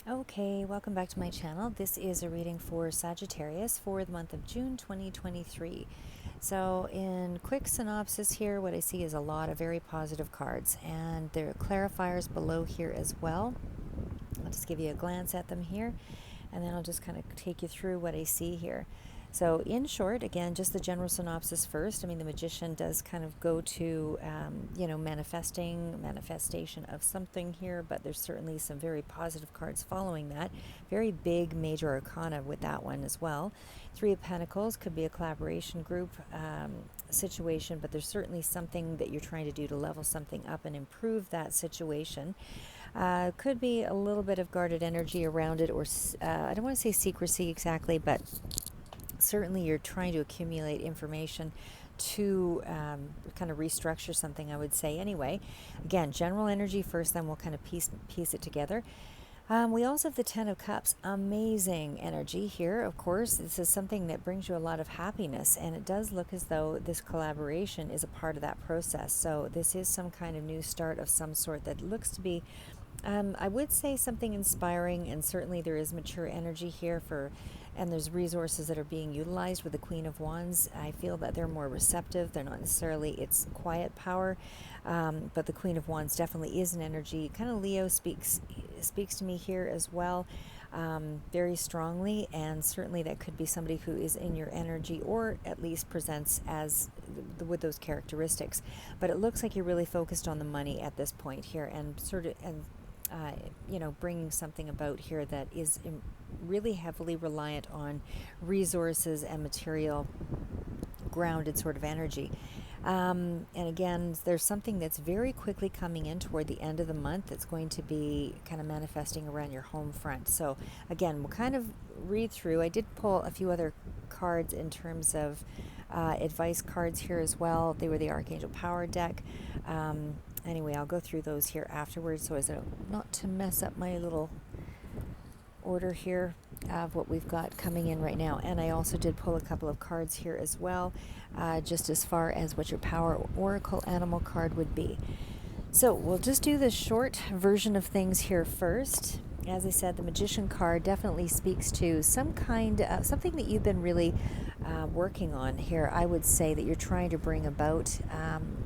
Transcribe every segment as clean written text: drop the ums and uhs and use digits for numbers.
Okay, welcome back to my channel. This is a reading for Sagittarius for the month of June 2023. So in quick synopsis here, what I see is a lot of very positive cards, and there are clarifiers below here as well. I'll just give you a glance at them here, and then I'll just kind of take you through what I see here. So in short, again, just the general synopsis first. I mean, the Magician does kind of go to, manifestation of something here, but there's certainly some very positive cards following that. Very big major arcana with that one as well. Three of Pentacles could be a collaboration group situation, but there's certainly something that you're trying to do to level something up and improve that situation. Could be a little bit of guarded energy around it, or I don't want to say secrecy exactly, but certainly you're trying to accumulate information to kind of restructure something, I would say. Anyway, again, general energy first, then we'll kind of piece it together. We also have the Ten of Cups. Amazing energy here, of course. This is something that brings you a lot of happiness, and it does look as though this collaboration is a part of that process. So this is some kind of new start of some sort that looks to be, I would say, something inspiring, and certainly there is mature energy here and there's resources that are being utilized with the Queen of Wands. I feel that they're more receptive. They're not necessarily its quiet power, but the Queen of Wands definitely is an energy. Kind of Leo speaks to me here as well, very strongly, and certainly that could be somebody who is in your energy, or at least presents as with those characteristics. But it looks like you're really focused on the money at this point here, and bringing something about here that is really heavily reliant on resources and material grounded sort of energy. And again, there's something that's very quickly coming in toward the end of the month that's going to be kind of manifesting around your home front. So again, we'll kind of read through. I did pull a few other cards in terms of advice cards here as well. They were the Archangel Power deck. Anyway, I'll go through those here afterwards so as not to mess up my little order here of what we've got coming in right now. And I also did pull a couple of cards here as well, just as far as what your power oracle animal card would be. So we'll just do the short version of things here first. As I said, the Magician card definitely speaks to some kind of something that you've been really working on here. I would say that you're trying to bring about.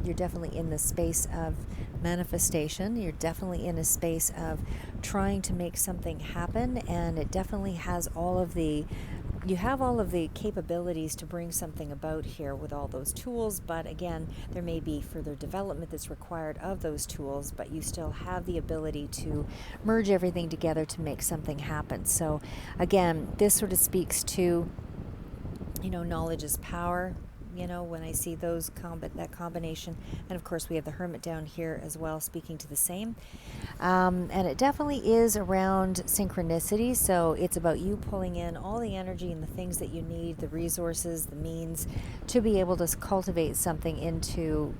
You're definitely in the space of manifestation. You're definitely in a space of trying to make something happen, and it definitely has you have all of the capabilities to bring something about here with all those tools, but again, there may be further development that's required of those tools, but you still have the ability to merge everything together to make something happen. So again, this sort of speaks to, knowledge is power. When I see that combination. And of course we have the Hermit down here as well, speaking to the same. And it definitely is around synchronicity. So it's about you pulling in all the energy and the things that you need, the resources, the means to be able to cultivate something into,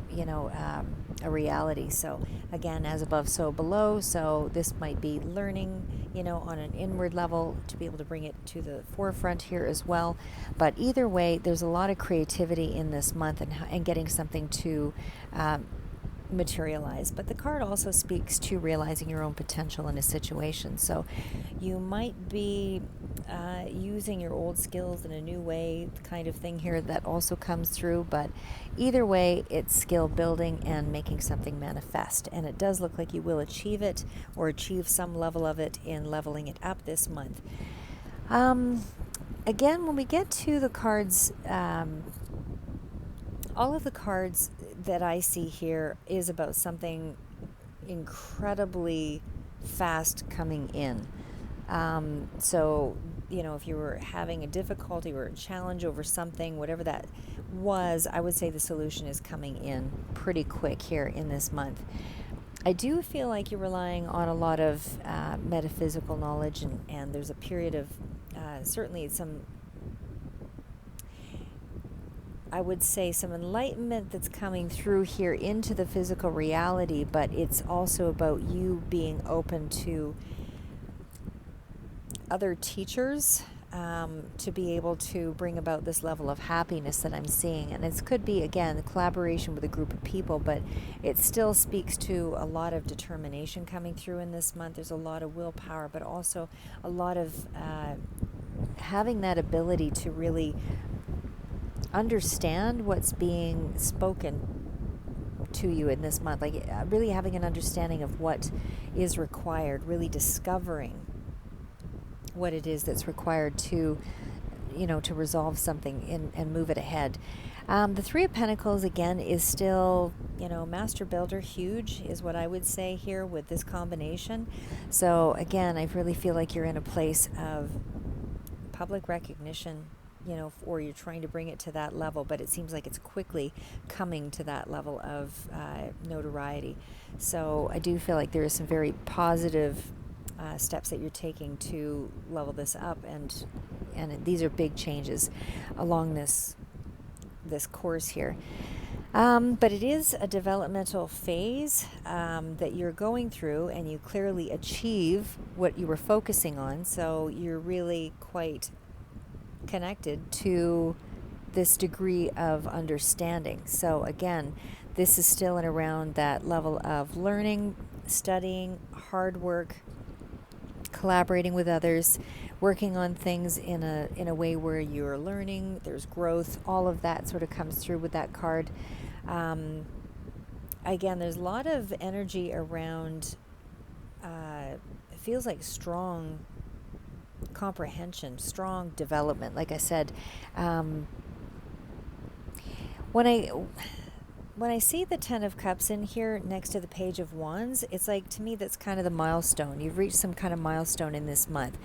a reality. So again, as above, so below. So this might be learning, on an inward level to be able to bring it to the forefront here as well. But either way, there's a lot of creativity in this month and getting something to materialize. But the card also speaks to realizing your own potential in a situation. So you might be using your old skills in a new way, kind of thing here that also comes through. But either way, it's skill building and making something manifest. And it does look like you will achieve it, or achieve some level of it in leveling it up this month. Again, when we get to the cards, all of the cards that I see here is about something incredibly fast coming in. So, if you were having a difficulty or a challenge over something, whatever that was, I would say the solution is coming in pretty quick here in this month. I do feel like you're relying on a lot of metaphysical knowledge, and there's a period of certainly I would say some enlightenment that's coming through here into the physical reality, but it's also about you being open to other teachers, to be able to bring about this level of happiness that I'm seeing. And it could be, again, the collaboration with a group of people, but it still speaks to a lot of determination coming through in this month. There's a lot of willpower, but also a lot of having that ability to really understand what's being spoken to you in this month, like really having an understanding of what is required, really discovering what it is that's required to, to resolve something and move it ahead. The Three of Pentacles, again, is still, Master Builder, huge is what I would say here with this combination. So again, I really feel like you're in a place of public recognition, or you're trying to bring it to that level, but it seems like it's quickly coming to that level of notoriety. So I do feel like there is some very positive steps that you're taking to level this up, and these are big changes along this course here. But it is a developmental phase that you're going through, and you clearly achieve what you were focusing on. So you're really quite connected to this degree of understanding. So again, this is still in around that level of learning, studying, hard work, collaborating with others, working on things in a way where you're learning, there's growth, all of that sort of comes through with that card. Again, there's a lot of energy around, it feels like strong comprehension, strong development. Like I said, when I see the Ten of Cups in here next to the Page of Wands, it's like, to me, that's kind of the milestone. You've reached some kind of milestone in this month.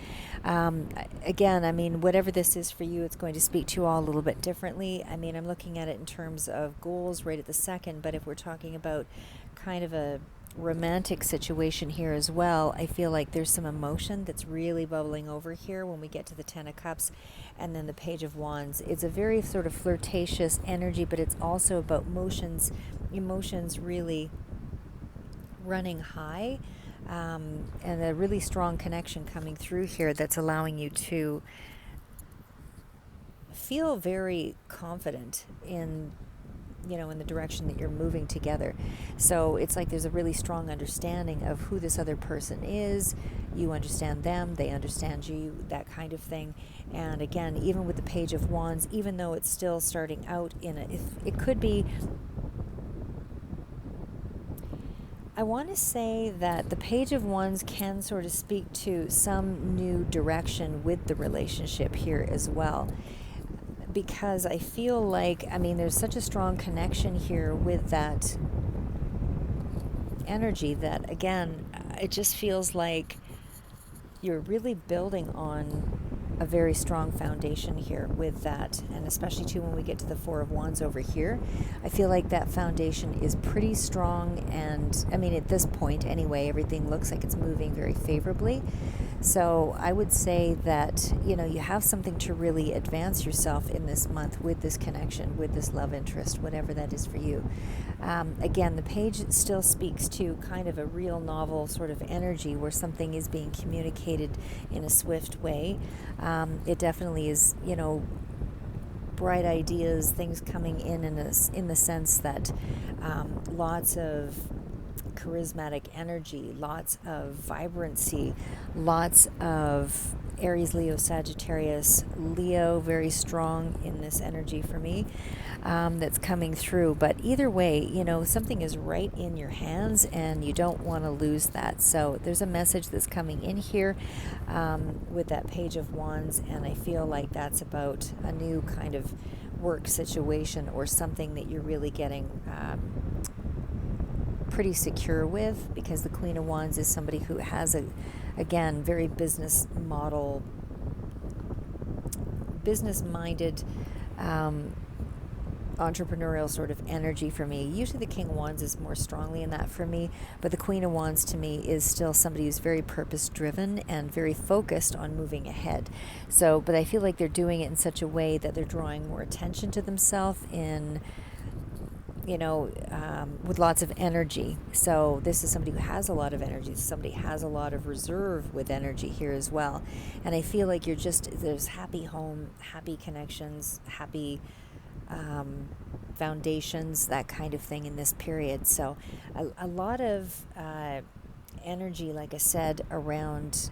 Again, I mean, whatever this is for you, it's going to speak to you all a little bit differently. I mean, I'm looking at it in terms of goals right at the second, but if we're talking about kind of a romantic situation here as well, I feel like there's some emotion that's really bubbling over here when we get to the Ten of Cups and then the Page of Wands. It's a very sort of flirtatious energy, but it's also about emotions really running high, and a really strong connection coming through here that's allowing you to feel very confident in the direction that you're moving together. So it's like there's a really strong understanding of who this other person is. You understand them, they understand you, that kind of thing. And again, even with the Page of Wands, even though it's still starting out it could be, I want to say that the Page of Wands can sort of speak to some new direction with the relationship here as well. Because I feel like, there's such a strong connection here with that energy that, again, it just feels like you're really building on a very strong foundation here with that. And especially too when we get to the Four of Wands over here, I feel like that foundation is pretty strong. And at this point anyway, everything looks like it's moving very favorably. So I would say that, you have something to really advance yourself in this month with this connection, with this love interest, whatever that is for you. Again, the page still speaks to kind of a real novel sort of energy where something is being communicated in a swift way. It definitely is, bright ideas, things coming in the sense that lots of charismatic energy, lots of vibrancy, lots of Aries, Leo, Sagittarius, Leo, very strong in this energy for me, that's coming through. But either way, something is right in your hands and you don't want to lose that. So there's a message that's coming in here with that Page of Wands, and I feel like that's about a new kind of work situation or something that you're really getting pretty secure with, because the Queen of Wands is somebody who has again, very business-minded, entrepreneurial sort of energy for me. Usually the King of Wands is more strongly in that for me, but the Queen of Wands to me is still somebody who's very purpose-driven and very focused on moving ahead. So, but I feel like they're doing it in such a way that they're drawing more attention to themselves in with lots of energy. So this is somebody who has a lot of energy. Somebody has a lot of reserve with energy here as well. And I feel like there's happy home, happy connections, happy foundations, that kind of thing in this period. So a lot of energy, like I said, around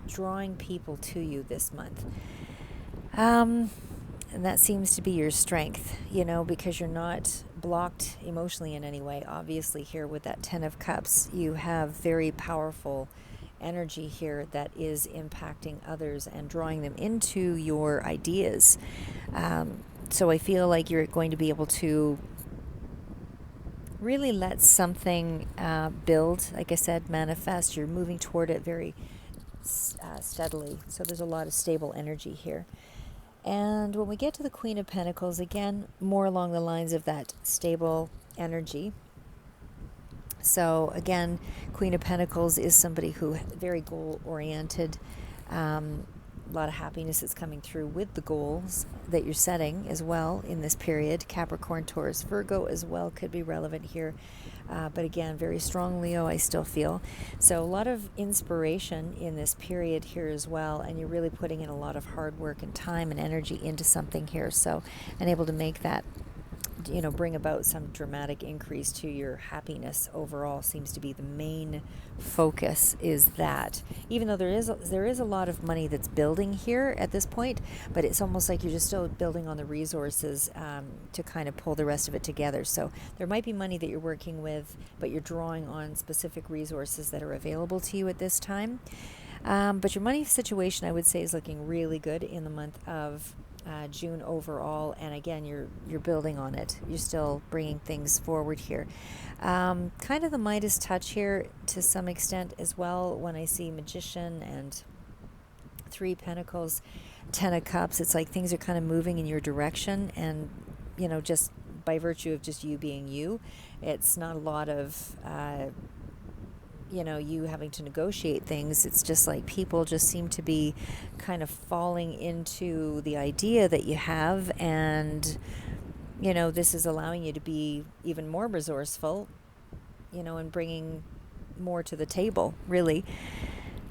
drawing people to you this month. And that seems to be your strength, because you're not blocked emotionally in any way. Obviously, here with that 10 of Cups, you have very powerful energy here that is impacting others and drawing them into your ideas. So I feel like you're going to be able to really let something build, like I said, manifest. You're moving toward it very steadily. So there's a lot of stable energy here. And when we get to the Queen of Pentacles, again, more along the lines of that stable energy. So again, Queen of Pentacles is somebody who very goal-oriented. A lot of happiness is coming through with the goals that you're setting as well in this period. Capricorn, Taurus, Virgo as well could be relevant here. But again, very strong Leo, I still feel. So a lot of inspiration in this period here as well. And you're really putting in a lot of hard work and time and energy into something here. So, and able to make that, bring about some dramatic increase to your happiness overall seems to be the main focus, is that. Even though there is a lot of money that's building here at this point, but it's almost like you're just still building on the resources to kind of pull the rest of it together. So there might be money that you're working with, but you're drawing on specific resources that are available to you at this time. But your money situation, I would say, is looking really good in the month of June overall, and again, you're building on it. You're still bringing things forward here. Kind of the Midas touch here to some extent as well. When I see Magician and 3 Pentacles, 10 of Cups, it's like things are kind of moving in your direction, and just by virtue of just you being you, it's not a lot of you having to negotiate things. It's just like people just seem to be kind of falling into the idea that you have, and this is allowing you to be even more resourceful, and bringing more to the table, really.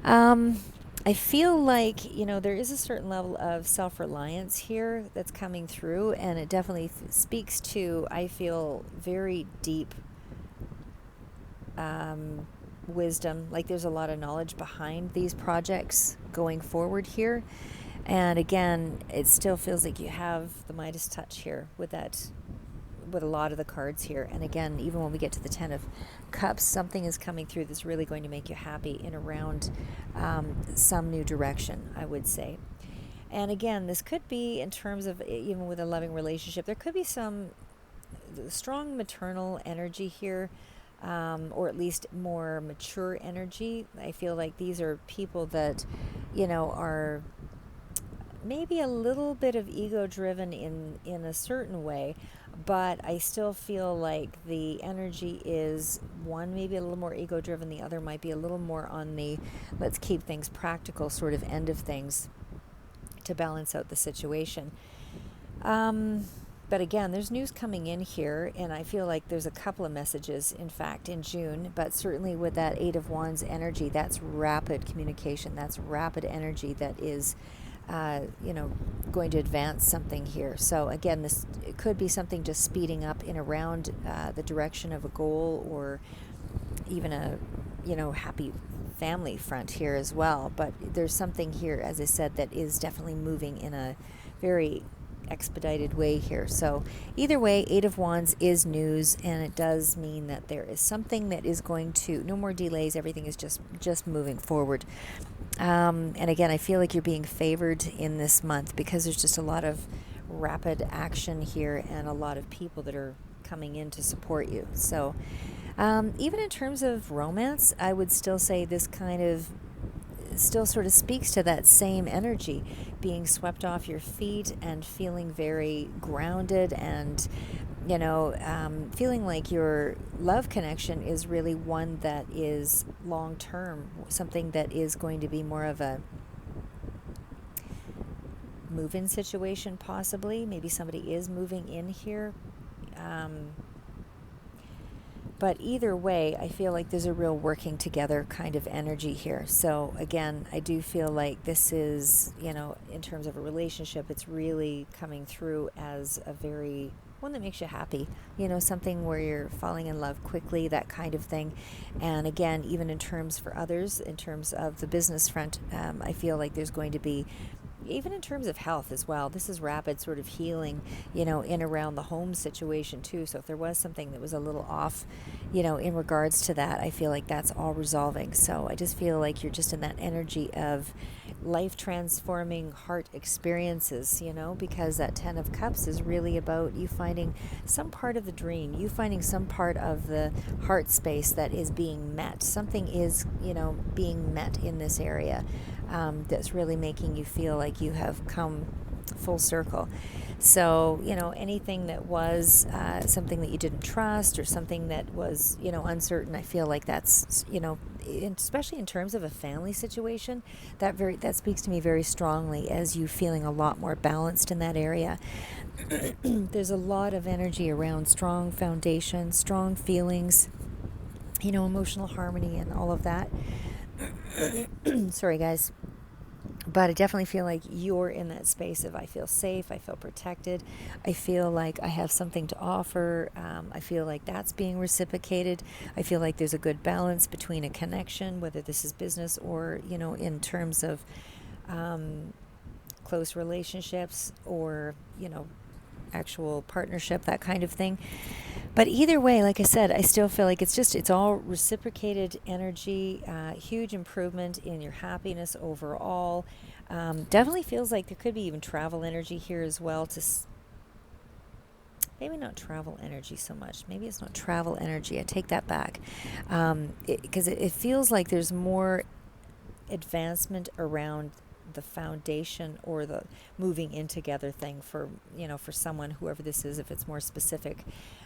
I feel like there is a certain level of self-reliance here that's coming through, and it definitely speaks to, I feel, very deep wisdom. Like there's a lot of knowledge behind these projects going forward here. And again, it still feels like you have the Midas touch here with a lot of the cards here. And again, even when we get to the 10 of Cups, something is coming through that's really going to make you happy in around some new direction, I would say. And again, this could be in terms of even with a loving relationship, there could be some strong maternal energy here. Or at least more mature energy. I feel like these are people that, are maybe a little bit of ego driven in a certain way, but I still feel like the energy is one maybe a little more ego driven, the other might be a little more on the let's keep things practical sort of end of things to balance out the situation. But again, there's news coming in here, and I feel like there's a couple of messages, in fact, in June, but certainly with that 8 of Wands energy, that's rapid communication, that's rapid energy that is, going to advance something here. So again, it could be something just speeding up in around the direction of a goal, or even a, happy family front here as well. But there's something here, as I said, that is definitely moving in a very expedited way here. So either way, 8 of Wands is news, and it does mean that there is something that is going to, no more delays, everything is just moving forward. And again, I feel like you're being favored in this month because there's just a lot of rapid action here and a lot of people that are coming in to support you. So even in terms of romance, I would still say this kind of still sort of speaks to that same energy, being swept off your feet and feeling very grounded, and feeling like your love connection is really one that is long term, something that is going to be more of a move-in situation, possibly. Maybe somebody is moving in here But either way, I feel like there's a real working together kind of energy here. So again, I do feel like this is, in terms of a relationship, it's really coming through as a very one that makes you happy, something where you're falling in love quickly, that kind of thing. And again, even in terms for others, in terms of the business front, I feel like there's going to be, even in terms of health as well, this is rapid sort of healing, in around the home situation too. So if there was something that was a little off, in regards to that, I feel like that's all resolving. So I just feel like you're just in that energy of life transforming heart experiences, because that 10 of Cups is really about you finding some part of the dream, you finding some part of the heart space that is being met. Something is, being met in this area. That's really making you feel like you have come full circle. So, anything that was something that you didn't trust or something that was, uncertain, I feel like that's, especially in terms of a family situation, that speaks to me very strongly as you feeling a lot more balanced in that area. There's a lot of energy around strong foundation, strong feelings, emotional harmony and all of that. Sorry, guys. But I definitely feel like you're in that space of I feel safe, I feel protected, I feel like I have something to offer, I feel like that's being reciprocated, I feel like there's a good balance between a connection, whether this is business or, in terms of close relationships or, actual partnership, that kind of thing. But either way, like I said, I still feel like it's all reciprocated energy, huge improvement in your happiness overall. Definitely feels like there could be even travel energy here as well. Maybe not travel energy so much. Maybe it's not travel energy. I take that back. Because it feels like there's more advancement around the foundation or the moving in together thing for someone, whoever this is, if it's more specific.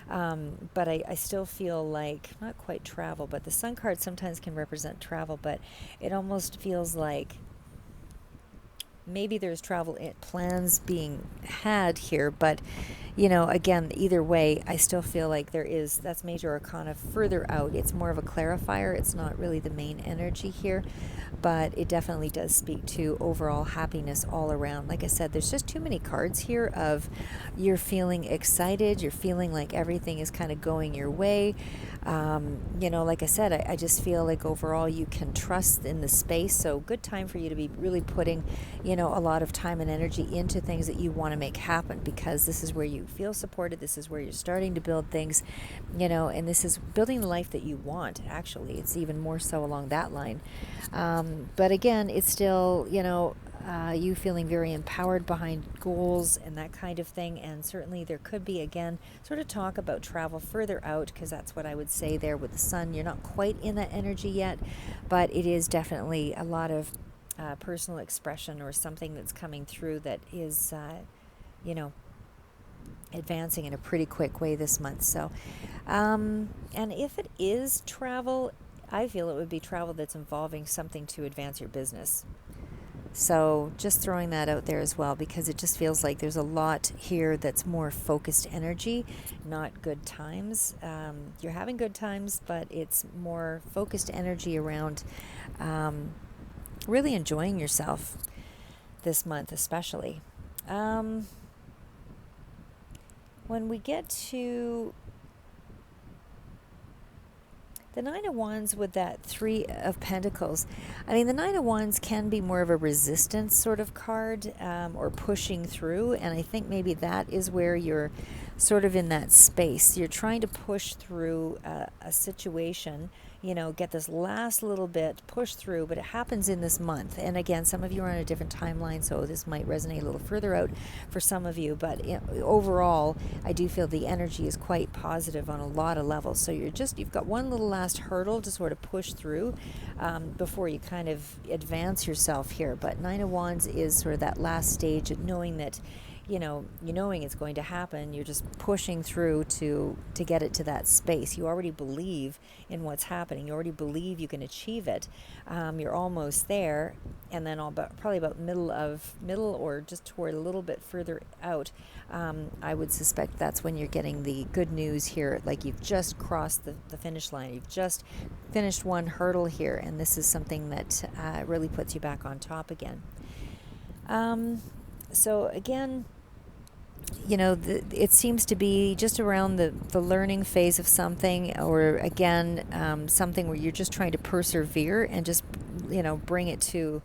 But I still feel like not quite travel, but the sun card sometimes can represent travel, but it almost feels like maybe there's travel plans being had here, but again, either way, I still feel like that's major arcana further out. It's more of a clarifier. It's not really the main energy here, but it definitely does speak to overall happiness all around. Like I said, there's just too many cards here of you're feeling excited, you're feeling like everything is kind of going your way. Like I said, I just feel like overall you can trust in the space. So good time for you to be really putting, a lot of time and energy into things that you want to make happen, because this is where you feel supported. This is where you're starting to build things, and this is building the life that you want. Actually, it's even more so along that line. But again, it's still, you feeling very empowered behind goals and that kind of thing. And certainly there could be, again, sort of talk about travel further out, because that's what I would say there with the sun. You're not quite in that energy yet, but it is definitely a lot of personal expression or something that's coming through that is, advancing in a pretty quick way this month. So, and if it is travel, I feel it would be travel that's involving something to advance your business. So just throwing that out there as well, because it just feels like there's a lot here that's more focused energy, not good times. You're having good times, but it's more focused energy around really enjoying yourself this month especially. When we get to the Nine of Wands with that Three of Pentacles, I mean, the Nine of Wands can be more of a resistance sort of card, or pushing through, and I think maybe that is where you're sort of in that space. You're trying to push through a situation, get this last little bit, push through, but it happens in this month. And again, some of you are on a different timeline, so this might resonate a little further out for some of you, but overall, I do feel the energy is quite positive on a lot of levels. So you've got one little last hurdle to sort of push through before you kind of advance yourself here. But Nine of Wands is sort of that last stage of knowing that knowing it's going to happen. You're just pushing through to get it to that space. You already believe in what's happening. You already believe you can achieve it. You're almost there. and then probably about middle or just toward a little bit further out, I would suspect that's when you're getting the good news here. Like you've just crossed the finish line. You've just finished one hurdle here, and this is something that really puts you back on top again. So again, it seems to be just around the learning phase of something, or again, something where you're just trying to persevere and just, bring it to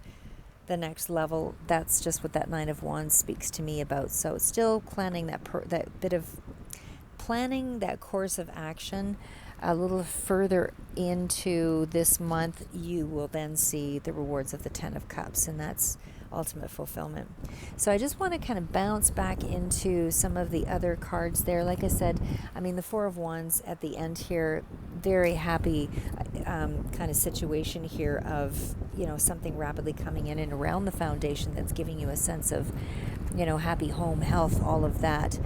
the next level. That's just what that Nine of Wands speaks to me about. So still planning that bit of planning that course of action a little further into this month. You will then see the rewards of the Ten of Cups, and that's ultimate fulfillment. So I just want to kind of bounce back into some of the other cards there. Like I said, the Four of Wands at the end here, very happy kind of situation here of, something rapidly coming in and around the foundation that's giving you a sense of, happy home, health, all of that.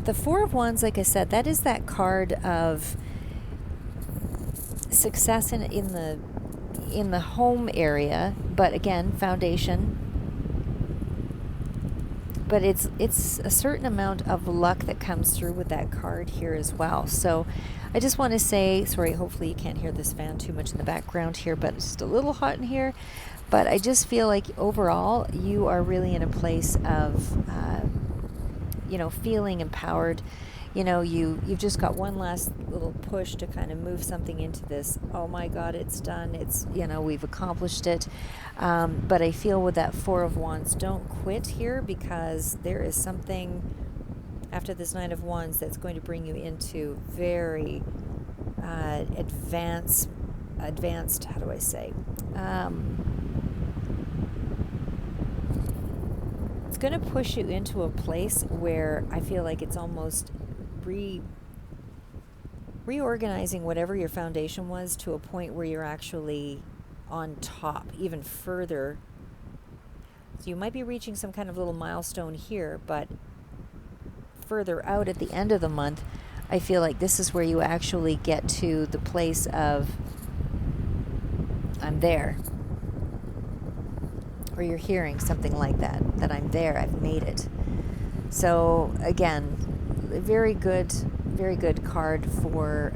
The Four of Wands, like I said, that is that card of success in the home area, but again, foundation. But it's a certain amount of luck that comes through with that card here as well. So I just want to say, sorry, hopefully you can't hear this fan too much in the background here, but it's just a little hot in here. But I just feel like overall you are really in a place of feeling empowered. You've just got one last little push to kind of move something into this. Oh my God, it's done. It's, we've accomplished it. But I feel with that Four of Wands, don't quit here, because there is something after this Nine of Wands that's going to bring you into very advanced, how do I say? It's going to push you into a place where I feel like it's almost reorganizing whatever your foundation was to a point where you're actually on top, even further. So you might be reaching some kind of little milestone here, but further out at the end of the month, I feel like this is where you actually get to the place of, I'm there. Or you're hearing something like that I'm there, I've made it. So again, very good card for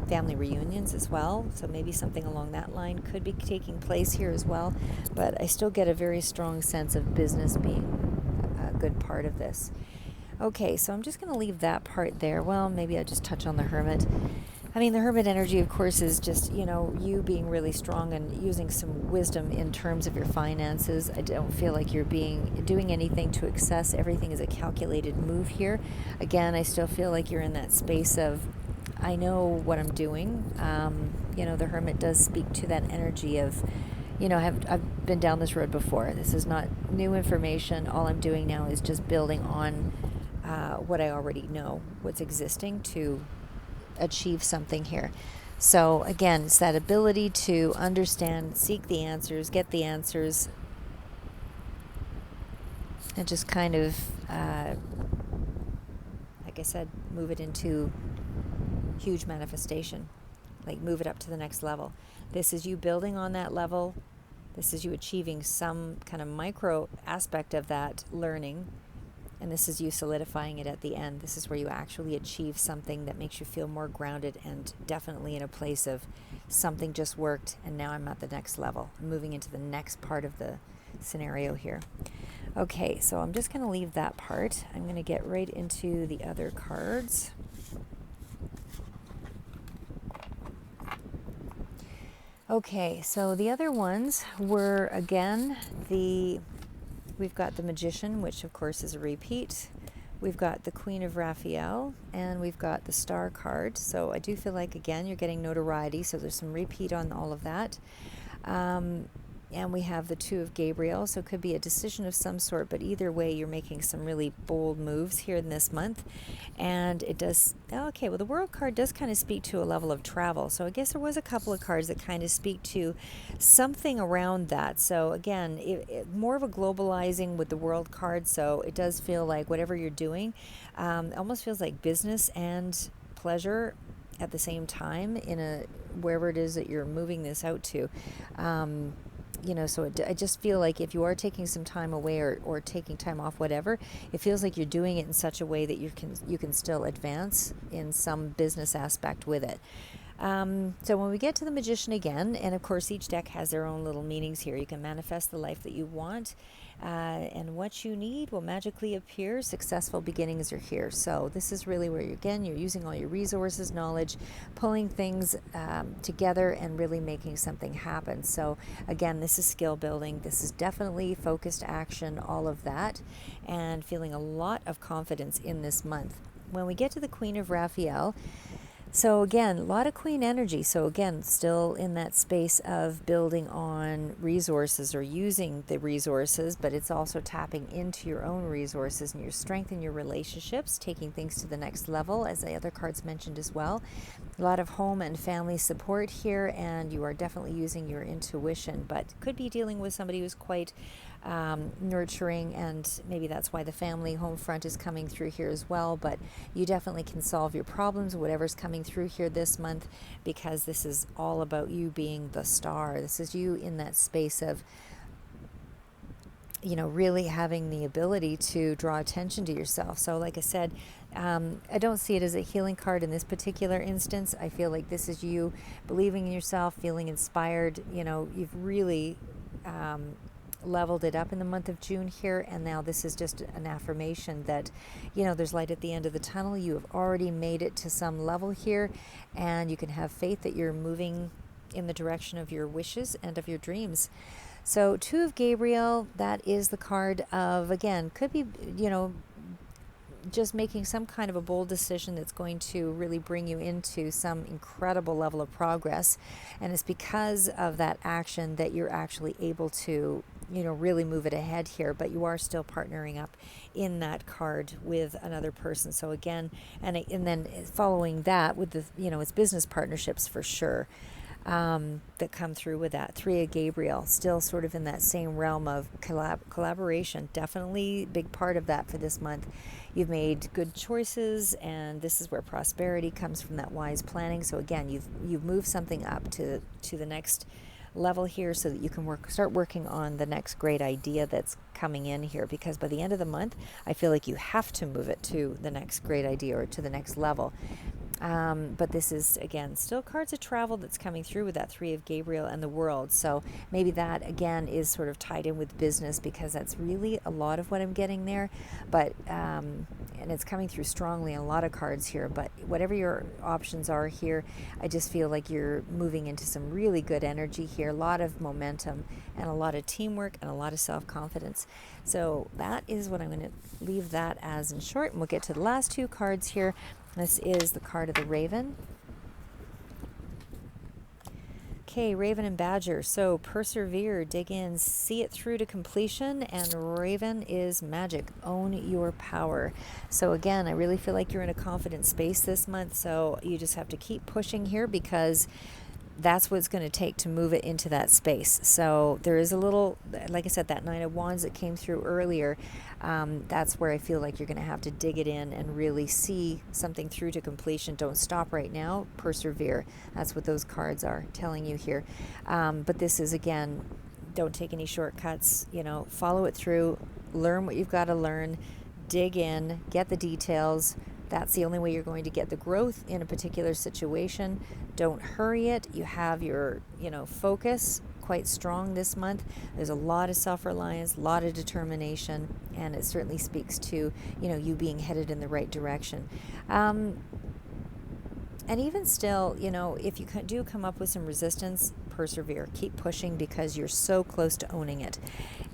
family reunions as well. So maybe something along that line could be taking place here as well. But I still get a very strong sense of business being a good part of this. Okay, so I'm just going to leave that part there. Well, maybe I'll just touch on the Hermit. The Hermit energy, of course, is just, you being really strong and using some wisdom in terms of your finances. I don't feel like you're doing anything to excess. Everything is a calculated move here. Again, I still feel like you're in that space of, I know what I'm doing. The Hermit does speak to that energy of, I've been down this road before. This is not new information. All I'm doing now is just building on what I already know, what's existing, to achieve something here. So again, it's that ability to understand, seek the answers, get the answers, and just kind of, like I said, move it into huge manifestation, like move it up to the next level. This is you building on that level. This is you achieving some kind of micro aspect of that learning. And this is you solidifying it at the end. This is where you actually achieve something that makes you feel more grounded and definitely in a place of something just worked and now I'm at the next level. I'm moving into the next part of the scenario here. Okay, so I'm just going to leave that part. I'm going to get right into the other cards. Okay, so the other ones were, again, we've got the Magician, which of course is a repeat. We've got the Queen of Raphael, and we've got the Star card. So I do feel like, again, you're getting notoriety, so there's some repeat on all of that. And we have the Two of Gabriel, so it could be a decision of some sort, but either way, you're making some really bold moves here in this month. And it does, okay, well, the World card does kind of speak to a level of travel. So I guess there was a couple of cards that kind of speak to something around that. So again, more of a globalizing with the World card. So it does feel like whatever you're doing, almost feels like business and pleasure at the same time in a wherever it is that you're moving this out to. So I just feel like if you are taking some time away or taking time off, whatever, it feels like you're doing it in such a way that you can still advance in some business aspect with it. So when we get to the Magician again, and of course each deck has their own little meanings here. You can manifest the life that you want, and what you need will magically appear. Successful beginnings are here. So this is really where you're using all your resources, knowledge, pulling things together and really making something happen. So again, this is skill building. This is definitely focused action, all of that, and feeling a lot of confidence in this month. When we get to the Queen of Raphael, so again, a lot of queen energy. So again, still in that space of building on resources or using the resources, but it's also tapping into your own resources and your strength in your relationships, taking things to the next level, as the other cards mentioned as well. A lot of home and family support here, and you are definitely using your intuition, but could be dealing with somebody who's quite nurturing, and maybe that's why the family home front is coming through here as well. But you definitely can solve your problems, whatever's coming through here this month, because this is all about you being the star. This is you in that space of really having the ability to draw attention to yourself. So like I said, I don't see it as a healing card in this particular instance. I feel like this is you believing in yourself, feeling inspired. You've really leveled it up in the month of June here, and now this is just an affirmation that there's light at the end of the tunnel. You have already made it to some level here, and you can have faith that you're moving in the direction of your wishes and of your dreams. So Two of Gabriel, that is the card of, again, could be just making some kind of a bold decision that's going to really bring you into some incredible level of progress. And it's because of that action that you're actually able to really move it ahead here, but you are still partnering up in that card with another person. So again, and then following that with the, it's business partnerships for sure, that come through with that. Three of Gabriel, still sort of in that same realm of collaboration. Definitely big part of that for this month. You've made good choices, and this is where prosperity comes from, that wise planning. So again, you've moved something up to the next level here, so that you can start working on the next great idea that's coming in here, because by the end of the month I feel like you have to move it to the next great idea or to the next level. But this is, again, still cards of travel that's coming through with that Three of Gabriel and the World. So maybe that, again, is sort of tied in with business, because that's really a lot of what I'm getting there. But, and it's coming through strongly in a lot of cards here. But whatever your options are here, I just feel like you're moving into some really good energy here. A lot of momentum and a lot of teamwork and a lot of self-confidence. So that is what I'm going to leave that as in short. And we'll get to the last two cards here. This is the card of the Raven. Okay, Raven and Badger. So persevere, dig in, see it through to completion, and Raven is magic. Own your power. So again, I really feel like you're in a confident space this month, so you just have to keep pushing here, because that's what it's going to take to move it into that space. So there is a little, like I said, that Nine of Wands that came through earlier, that's where I feel like you're going to have to dig it in and really see something through to completion. Don't stop right now. Persevere. That's what those cards are telling you here. But this is, again, don't take any shortcuts. Follow it through. Learn what you've got to learn. Dig in. Get the details. That's the only way you're going to get the growth in a particular situation. Don't hurry it. You have your, focus quite strong this month. There's a lot of self-reliance, a lot of determination, and it certainly speaks to, you being headed in the right direction. And even still, if you do come up with some resistance, persevere. Keep pushing, because you're so close to owning it.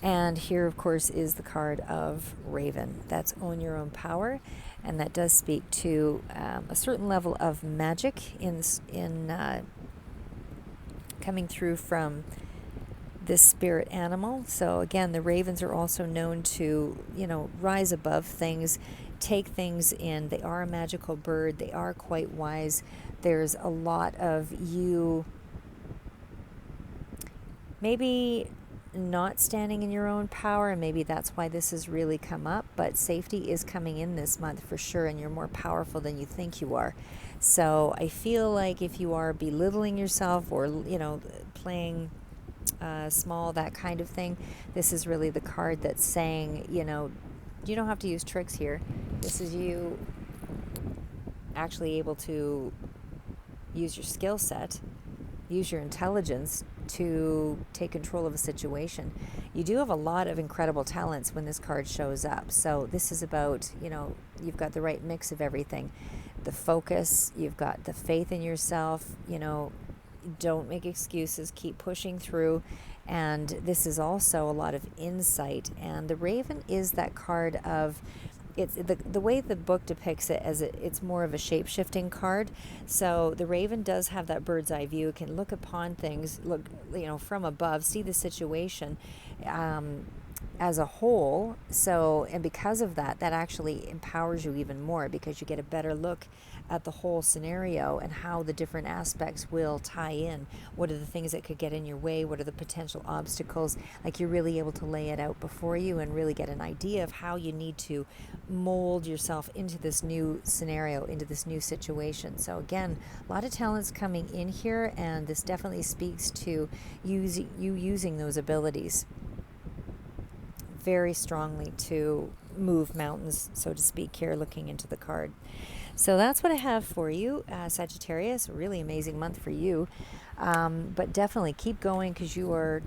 And here, of course, is the card of Raven. That's own your own power. And that does speak to a certain level of magic in coming through from this spirit animal. So again, the ravens are also known to, rise above things, take things in. They are a magical bird. They are quite wise. There's a lot of you maybe not standing in your own power, and maybe that's why this has really come up, but safety is coming in this month for sure, and you're more powerful than you think you are. So I feel like if you are belittling yourself or, playing small, that kind of thing, this is really the card that's saying, you don't have to use tricks here. This is you actually able to use your skill set, use your intelligence to take control of a situation. You do have a lot of incredible talents when this card shows up. So this is about, you've got the right mix of everything. The focus, you've got the faith in yourself, don't make excuses, keep pushing through. And this is also a lot of insight. And the Raven is that card of, it's the way the book depicts it as it's more of a shape-shifting card. So the Raven does have that bird's eye view. It can look upon things, look, from above, see the situation as a whole. So, and because of that, that actually empowers you even more, because you get a better look at the whole scenario and how the different aspects will tie in. What are the things that could get in your way? What are the potential obstacles? Like, you're really able to lay it out before you and really get an idea of how you need to mold yourself into this new scenario, into this new situation. So again, a lot of talents coming in here, and this definitely speaks to you using those abilities very strongly to move mountains, so to speak, here looking into the card. So that's what I have for you, Sagittarius. A really amazing month for you. But definitely keep going, because you are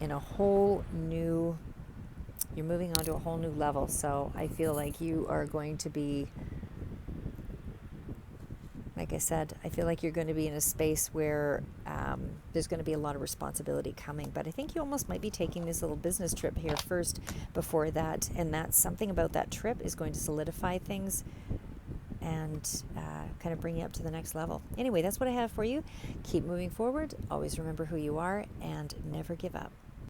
in a whole new, you're moving on to a whole new level. So I feel like you are going to be, like I said, I feel like you're going to be in a space where there's going to be a lot of responsibility coming. But I think you almost might be taking this little business trip here first before that. And that's something about that trip is going to solidify things and kind of bring you up to the next level. Anyway, that's what I have for you. Keep moving forward. Always remember who you are, and never give up.